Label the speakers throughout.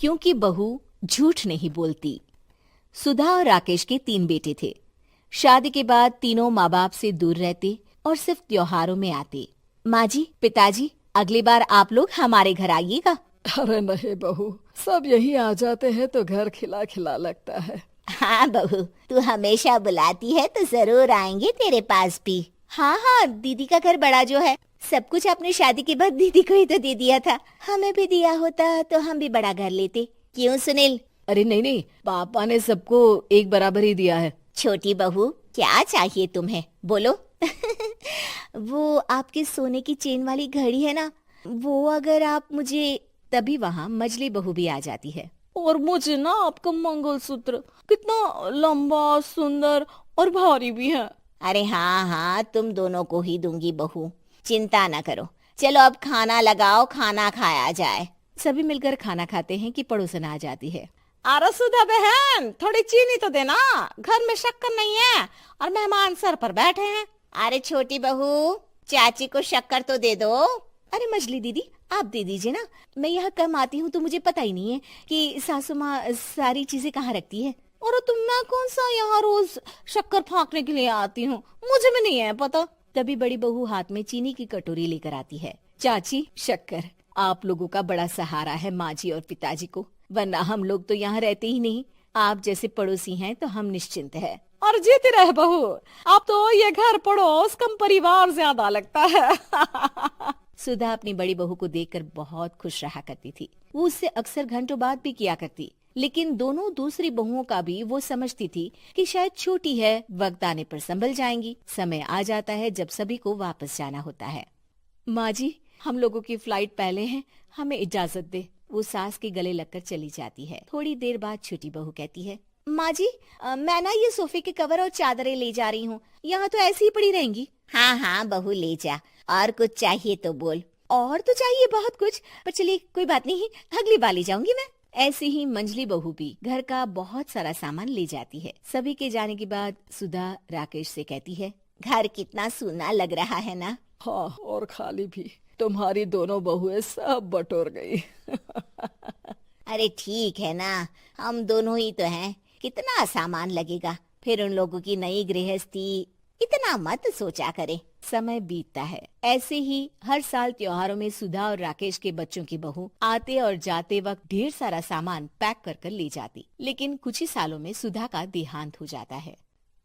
Speaker 1: क्योंकि बहू झूठ नहीं बोलती। सुधा और राकेश के 3 बेटे थे। शादी के बाद तीनों माँ बाप से दूर रहते और सिर्फ त्योहारों में आते। माँ जी, पिताजी, अगली बार आप लोग हमारे घर आइएगा।
Speaker 2: अरे नहीं बहू, सब यही आ जाते हैं तो घर खिला खिला लगता है।
Speaker 3: हाँ बहू, तू हमेशा बुलाती है तो जरूर आएंगे तेरे पास भी।
Speaker 1: हाँ हाँ, दीदी का घर बड़ा जो है, सब कुछ आपने शादी के बाद दीदी को ही तो दे दिया था। हमें भी दिया होता तो हम भी बड़ा घर लेते। क्यों सुनील?
Speaker 2: अरे नहीं नहीं, पापा ने सबको एक बराबर ही दिया है।
Speaker 3: छोटी बहू, क्या चाहिए तुम्हें, बोलो।
Speaker 1: वो आपके सोने की चेन वाली घड़ी है ना, वो अगर आप मुझे, तभी वहाँ मजली बहू भी आ जाती है।
Speaker 2: और मुझे ना आपका मंगलसूत्र कितना लंबा, सुंदर और भारी भी है।
Speaker 3: अरे हाँ हाँ, तुम दोनों को ही दूंगी बहू, चिंता ना करो। चलो अब खाना लगाओ, खाना खाया जाए।
Speaker 1: सभी मिलकर खाना खाते हैं कि पड़ोसन आ जाती है।
Speaker 4: अरे सुधा बहन, थोड़ी चीनी तो देना, घर में शक्कर नहीं है और मेहमान सर पर बैठे हैं।
Speaker 3: अरे छोटी बहू, चाची को शक्कर तो दे दो।
Speaker 1: अरे मजली दीदी, आप दे दीजिए ना, मैं यहाँ कम आती हूँ तो मुझे पता ही नहीं है कि सासू माँ सारी चीजें कहाँ रखती है।
Speaker 4: और तुम, मैं कौन सा यहाँ रोज शक्कर फाँकने के लिए आती हूँ, मुझे भी नहीं है पता।
Speaker 1: तभी बड़ी बहू हाथ में चीनी की कटोरी लेकर आती है। चाची, शक्कर आप लोगों का बड़ा सहारा है माँ जी और पिताजी को, वरना हम लोग तो यहाँ रहते ही नहीं। आप जैसे पड़ोसी हैं तो हम निश्चिंत है।
Speaker 4: और जीती रहे बहू, अब तो ये घर पड़ोस कम परिवार ज्यादा लगता है।
Speaker 1: सुधा अपनी बड़ी बहू को देखकर बहुत खुश रहा करती थी। वो उससे अक्सर घंटों बात भी किया करती, लेकिन दोनों दूसरी बहुओं का भी वो समझती थी कि शायद छोटी है, वक्त आने पर संभल जाएंगी। समय आ जाता है जब सभी को वापस जाना होता है। माँ जी, हम लोगों की फ्लाइट पहले है, हमें इजाजत दे। वो सास के गले लगकर चली जाती है। थोड़ी देर बाद छोटी बहू कहती है, माँ जी, मैं ना ये सोफे के कवर और चादरें ले जा रही हूँ, यहाँ तो ऐसी ही पड़ी रहेंगी।
Speaker 3: हाँ हाँ बहू, ले जा, और कुछ चाहिए तो बोल।
Speaker 1: और तो चाहिए बहुत कुछ, पर चलिए कोई बात नहीं, अगली बार ले जाऊंगी मैं। ऐसे ही मंजली बहू भी घर का बहुत सारा सामान ले जाती है। सभी के जाने के बाद सुधा राकेश से कहती है,
Speaker 3: घर कितना सूना लग रहा है ना।
Speaker 2: हाँ, और खाली भी। तुम्हारी दोनों बहुएं सब बटोर गई।
Speaker 3: अरे ठीक है ना, हम दोनों ही तो हैं, कितना सामान लगेगा, फिर उन लोगों की नई गृहस्थी, इतना मत सोचा करे।
Speaker 1: समय बीतता है। ऐसे ही हर साल त्योहारों में सुधा और राकेश के बच्चों की बहू आते और जाते वक्त ढेर सारा सामान पैक कर कर ले जाती। लेकिन कुछ ही सालों में सुधा का देहांत हो जाता है।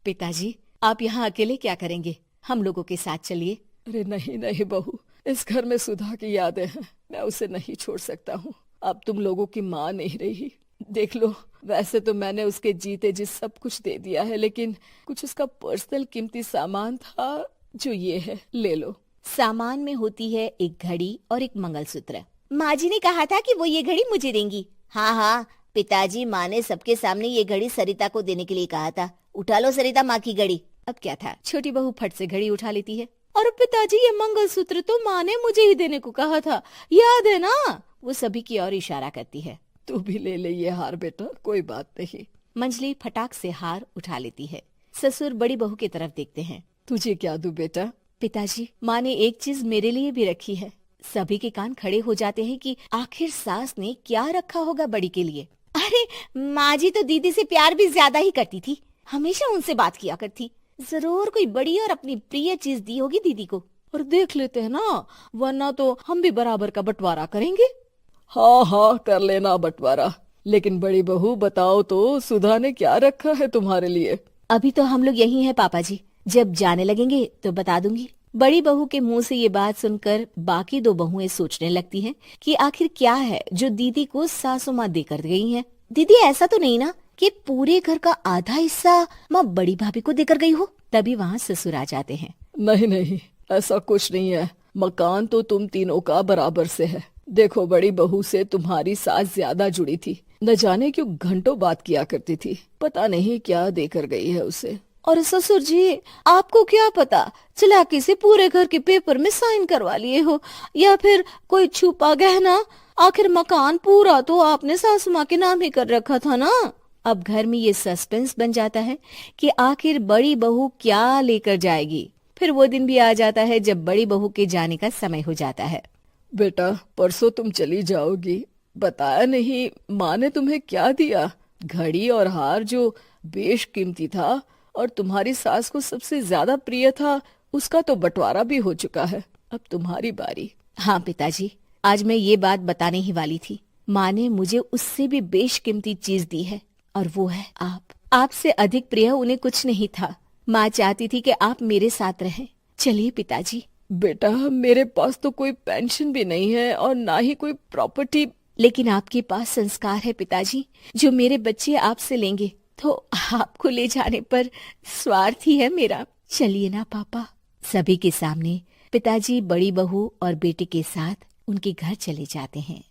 Speaker 1: पिताजी, आप यहाँ अकेले क्या करेंगे? हम लोगों के साथ चलिए।
Speaker 2: अरे नहीं नहीं बहू, इस घर में सुधा की यादें हैं, मैं उसे नहीं छोड़ सकता हूँ। अब तुम लोगों की माँ नहीं रही। देख लो, वैसे तो मैंने उसके जीते जी सब कुछ दे दिया है, लेकिन कुछ उसका पर्सनल कीमती सामान था जो ये है, ले लो।
Speaker 1: सामान में होती है एक घड़ी और एक मंगलसूत्र। माँ जी ने कहा था कि वो ये घड़ी मुझे देंगी।
Speaker 3: हाँ हाँ, पिताजी, माँ ने सबके सामने ये घड़ी सरिता को देने के लिए कहा था। उठा लो सरिता माँ की घड़ी।
Speaker 1: अब क्या था, छोटी बहू फट से घड़ी उठा लेती है।
Speaker 4: और पिताजी, ये मंगलसूत्र तो माँ ने मुझे ही देने को कहा था, याद है ना?
Speaker 1: वो सभी की ओर इशारा करती है।
Speaker 2: तू भी ले ले ये हार बेटा, कोई बात नहीं।
Speaker 1: मंजली फटाक से हार उठा लेती है। ससुर बड़ी बहू की तरफ देखते हैं।
Speaker 2: तुझे क्या दूं बेटा?
Speaker 1: पिताजी, माँ ने एक चीज मेरे लिए भी रखी है। सभी के कान खड़े हो जाते हैं कि आखिर सास ने क्या रखा होगा बड़ी के लिए।
Speaker 3: अरे माँ जी तो दीदी से प्यार भी ज्यादा ही करती थी,
Speaker 1: हमेशा उनसे बात किया करती। जरूर कोई बड़ी और अपनी प्रिय चीज दी होगी दीदी को।
Speaker 4: और देख लेते हैं ना, वरना तो हम भी बराबर का बंटवारा करेंगे।
Speaker 2: हाँ हाँ, कर लेना बंटवारा। लेकिन बड़ी बहू, बताओ तो, सुधा ने क्या रखा है तुम्हारे लिए?
Speaker 1: अभी तो हम लोग यही हैं पापा जी, जब जाने लगेंगे तो बता दूंगी। बड़ी बहू के मुंह से ये बात सुनकर बाकी दो बहुएं सोचने लगती हैं कि आखिर क्या है जो दीदी को सासू माँ देकर गई हैं। दीदी, ऐसा तो नहीं ना कि पूरे घर का आधा हिस्सा माँ बड़ी भाभी को देकर गई हो? तभी वहाँ ससुर आ जाते हैं।
Speaker 2: नहीं नहीं, ऐसा कुछ नहीं है। मकान तो तुम तीनों का बराबर से है। देखो, बड़ी बहू से तुम्हारी सास ज्यादा जुड़ी थी, न जाने क्यों घंटों बात किया करती थी। पता नहीं क्या देकर गई है उसे।
Speaker 4: और ससुर जी, आपको क्या पता, चालाकी से पूरे घर के पेपर में साइन करवा लिए हो, या फिर कोई छुपा गहना। आखिर मकान पूरा तो आपने सासू माँ के नाम ही कर रखा था ना।
Speaker 1: अब घर में ये सस्पेंस बन जाता है कि आखिर बड़ी बहू क्या लेकर जाएगी। फिर वो दिन भी आ जाता है जब बड़ी बहू के जाने का समय हो जाता है।
Speaker 2: बेटा, परसों तुम चली जाओगी, बताया नहीं, माँ ने तुम्हें क्या दिया? घड़ी और हार जो बेशकीमती था और तुम्हारी सास को सबसे ज्यादा प्रिय था, उसका तो बंटवारा भी हो चुका है। अब तुम्हारी बारी।
Speaker 1: हाँ पिताजी, आज मैं ये बात बताने ही वाली थी। माँ ने मुझे उससे भी बेशकीमती चीज दी है और वो है आप। आपसे अधिक प्रिय उन्हें कुछ नहीं था। माँ चाहती थी कि आप मेरे साथ रहें। चलिए पिताजी।
Speaker 2: बेटा, मेरे पास तो कोई पेंशन भी नहीं है और ना ही कोई प्रॉपर्टी।
Speaker 1: लेकिन आपके पास संस्कार है पिताजी, जो मेरे बच्चे आपसे लेंगे, तो आपको ले जाने पर स्वार्थ ही है मेरा। चलिए ना पापा। सभी के सामने पिताजी बड़ी बहू और बेटे के साथ उनके घर चले जाते हैं।